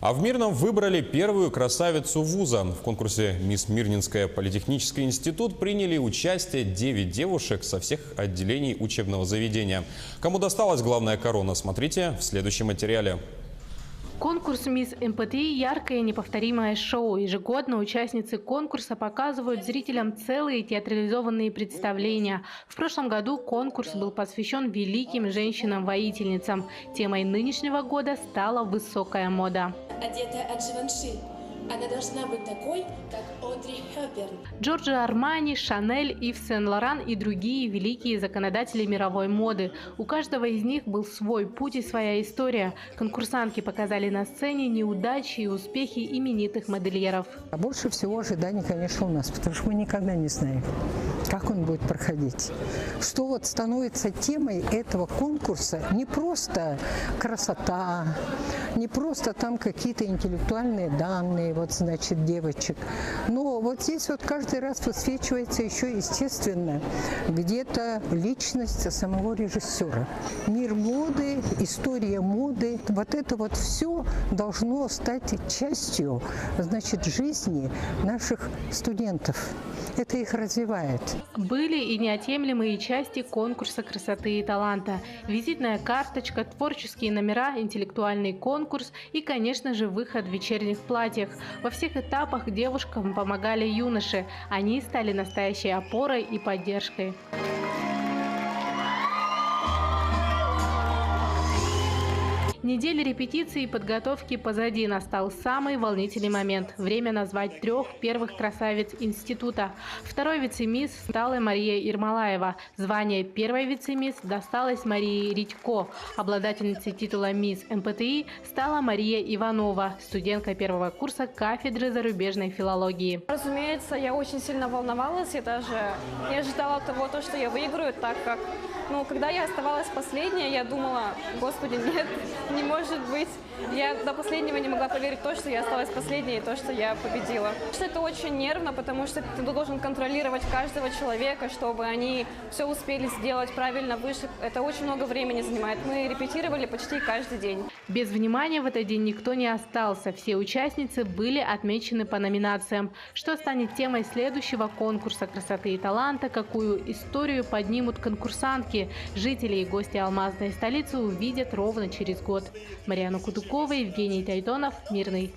А в Мирном выбрали первую красавицу вуза. В конкурсе «Мисс Мирнинская политехнический институт» приняли участие 9 девушек со всех отделений учебного заведения. Кому досталась главная корона, смотрите в следующем материале. Конкурс «Мисс МПТИ» – яркое и неповторимое шоу. Ежегодно участницы конкурса показывают зрителям целые театрализованные представления. В прошлом году конкурс был посвящен великим женщинам-воительницам. Темой нынешнего года стала высокая мода. Одетая от Живанши. Она должна быть такой, как Одри Хёбберн. Джорджо Армани, Шанель, Ив Сен-Лоран и другие великие законодатели мировой моды. У каждого из них был свой путь и своя история. Конкурсантки показали на сцене неудачи и успехи именитых модельеров. А больше всего ожиданий, конечно, у нас, потому что мы никогда не знаем, как он будет проходить. Что вот становится темой этого конкурса не просто красота, не просто там какие-то интеллектуальные данные, вот значит, девочек. Но вот здесь вот каждый раз высвечивается еще, естественно, где-то личность самого режиссера. Мир моды, история моды, вот это вот все должно стать частью, значит, жизни наших студентов. Это их развивает. Были и неотъемлемые части конкурса красоты и таланта. Визитная карточка, творческие номера, интеллектуальный конкурс и, конечно же, выход в вечерних платьях. Во всех этапах девушкам помогали юноши. Они стали настоящей опорой и поддержкой. Недели репетиции и подготовки позади. Настал самый волнительный момент. Время назвать 3 первых красавиц института. Второй вице-мисс стала Мария Ермолаева. Звание первой вице-мисс досталось Марии Редько. Обладательницей титула «Мисс МПТИ» стала Мария Иванова, студентка первого курса кафедры зарубежной филологии. Разумеется, я очень сильно волновалась. Я даже не ожидала того, что я выиграю, так как, когда я оставалась последняя, я думала: Господи, нет, не может быть. Я до последнего не могла поверить в то, что я осталась последней, и то, что я победила. Это очень нервно, потому что ты должен контролировать каждого человека, чтобы они все успели сделать правильно, выше. Это очень много времени занимает. Мы репетировали почти каждый день. Без внимания в этот день никто не остался. Все участницы были отмечены по номинациям. Что станет темой следующего конкурса красоты и таланта, какую историю поднимут конкурсантки, жители и гости алмазной столицы увидят ровно через год. Марьяна Кудукова, Евгений Тайтонов, Мирный.